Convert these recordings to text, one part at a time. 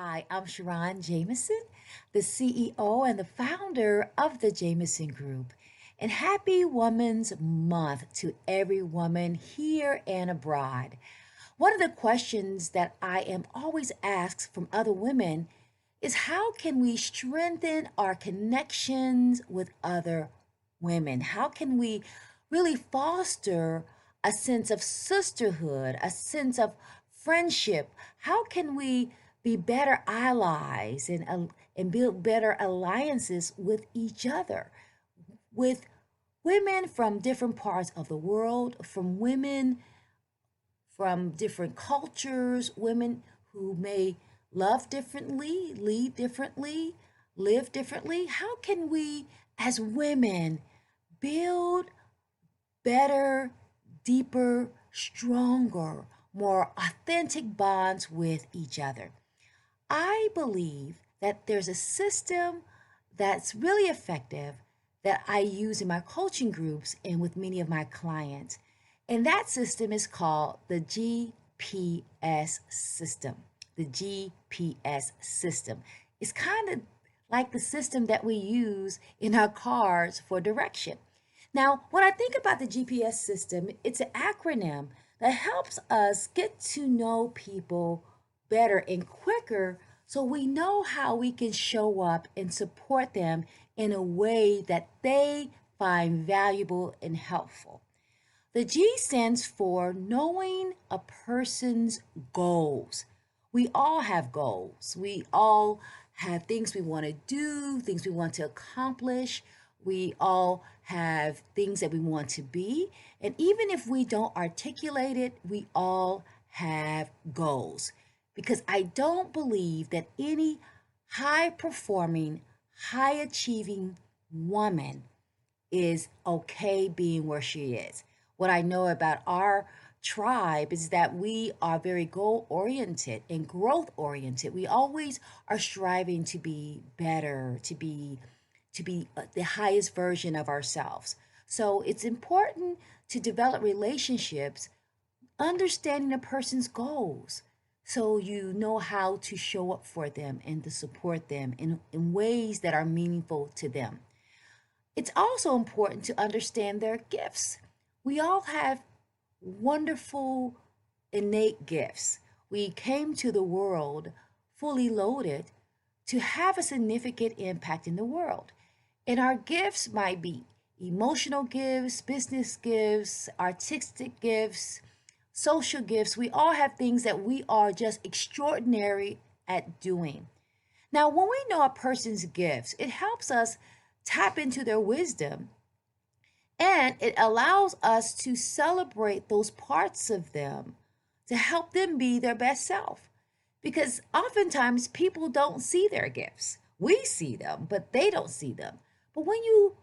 Hi, I'm SharRon Jamison, the CEO and the founder of the Jamison Group. And happy Women's Month to every woman here and abroad. One of the questions that I am always asked from other women is how can we strengthen our connections with other women? How can we really foster a sense of sisterhood, a sense of friendship? How can we be better allies and build better alliances with each other, with women from different parts of the world, from women from different cultures, women who may love differently, lead differently, live differently? How can we, as women, build better, deeper, stronger, more authentic bonds with each other? I believe that there's a system that's really effective that I use in my coaching groups and with many of my clients. And that system is called the GPS system. The GPS system. It's kind of like the system that we use in our cars for direction. Now, when I think about the GPS system, it's an acronym that helps us get to know people better and quicker so we know how we can show up and support them in a way that they find valuable and helpful. The G stands for knowing a person's goals. We all have goals. We all have things we want to do, things we want to accomplish. We all have things that we want to be. And even if we don't articulate it, we all have goals. Because I don't believe that any high performing, high achieving woman is okay being where she is. What I know about our tribe is that we are very goal oriented and growth oriented. We always are striving to be better, to be the highest version of ourselves. So it's important to develop relationships understanding a person's goals so you know how to show up for them and to support them in ways that are meaningful to them. It's also important to understand their gifts. We all have wonderful innate gifts. We came to the world fully loaded to have a significant impact in the world. And our gifts might be emotional gifts, business gifts, artistic gifts, social gifts. We all have things that we are just extraordinary at doing. Now, when we know a person's gifts, it helps us tap into their wisdom and it allows us to celebrate those parts of them to help them be their best self. Because oftentimes people don't see their gifts. We see them, but they don't see them. But when you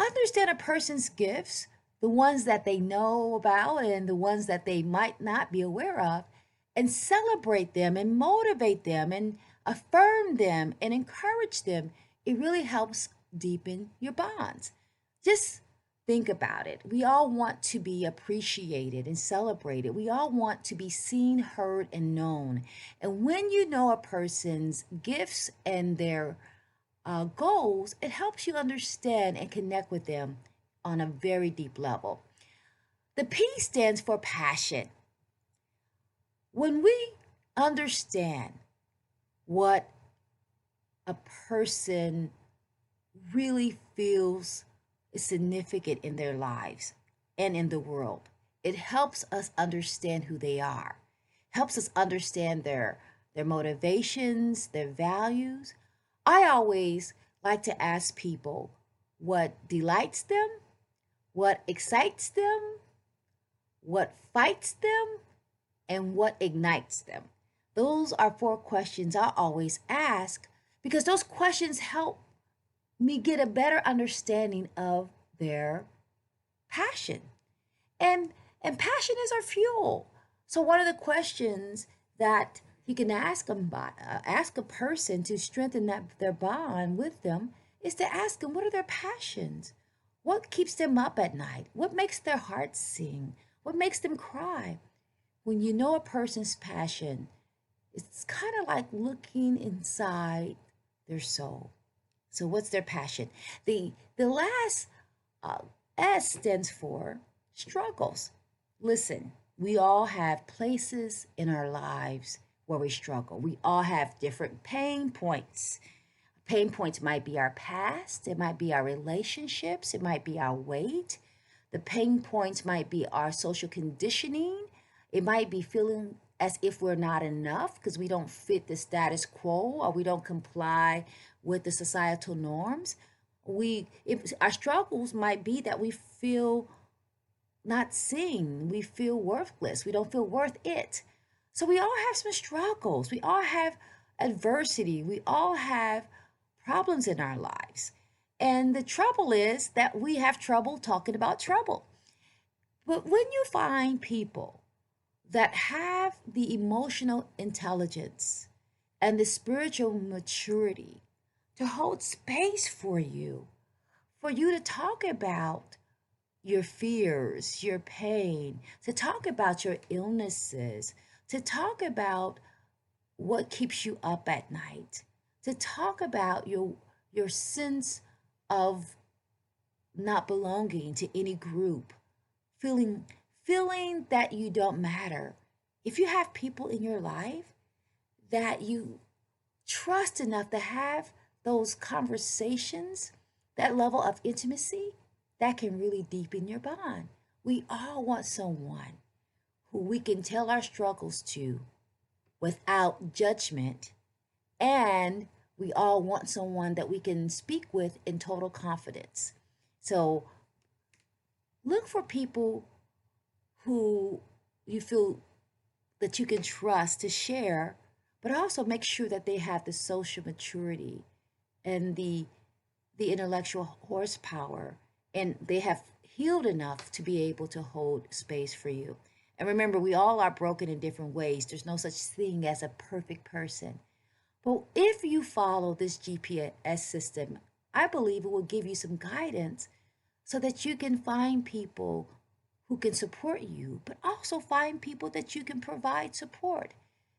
understand a person's gifts, the ones that they know about and the ones that they might not be aware of, and celebrate them and motivate them and affirm them and encourage them, it really helps deepen your bonds. Just think about it. We all want to be appreciated and celebrated. We all want to be seen, heard, and known. And when you know a person's gifts and their goals, it helps you understand and connect with them on a very deep level. The P stands for passion. When we understand what a person really feels is significant in their lives and in the world, it helps us understand who they are, helps us understand their motivations, their values. I always like to ask people what delights them, what excites them, what fights them, and what ignites them. Those are four questions I always ask because those questions help me get a better understanding of their passion. And passion is our fuel. So one of the questions that you can ask a person to strengthen their bond with them is to ask them what are their passions? What keeps them up at night? What makes their hearts sing? What makes them cry? When you know a person's passion, It's kind of like looking inside their soul. So what's their passion? The last uh, S stands for struggles. Listen, we all have places in our lives where we struggle. We all have different pain points. Pain points might be our past, it might be our relationships, it might be our weight. The pain points might be our social conditioning. It might be feeling as if we're not enough because we don't fit the status quo or we don't comply with the societal norms. Our struggles might be that we feel not seen, we feel worthless, we don't feel worth it. So we all have some struggles, we all have adversity, we all have problems in our lives. And the trouble is that we have trouble talking about trouble. But when you find people that have the emotional intelligence and the spiritual maturity to hold space for you to talk about your fears, your pain, to talk about your illnesses, to talk about what keeps you up at night, to talk about your sense of not belonging to any group, feeling feeling that you don't matter. If you have people in your life that you trust enough to have those conversations, that level of intimacy, that can really deepen your bond. We all want someone who we can tell our struggles to without judgment, and we all want someone that we can speak with in total confidence. So look for people who you feel that you can trust to share, but also make sure that they have the social maturity and the intellectual horsepower, and they have healed enough to be able to hold space for you. And remember, we all are broken in different ways. There's no such thing as a perfect person. But if you follow this GPS system, I believe it will give you some guidance so that you can find people who can support you, but also find people that you can provide support.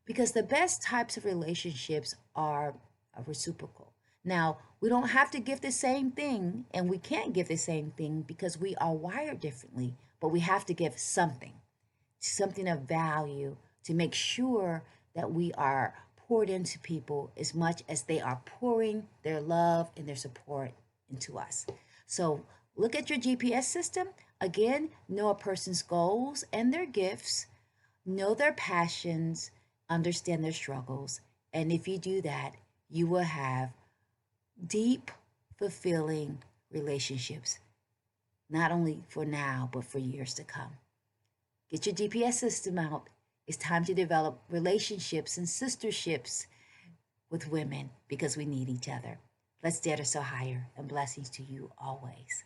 Because the best types of relationships are reciprocal. Now, we don't have to give the same thing, and we can't give the same thing because we are wired differently, but we have to give something of value to make sure that we are poured into people as much as they are pouring their love and their support into us. So look at your GPS system. Again, know a person's goals and their gifts, know their passions, understand their struggles. And if you do that, you will have deep, fulfilling relationships, not only for now, but for years to come. Get your GPS system out. It's time to develop relationships and sisterships with women because we need each other. Let's dare to soar higher, and blessings to you always.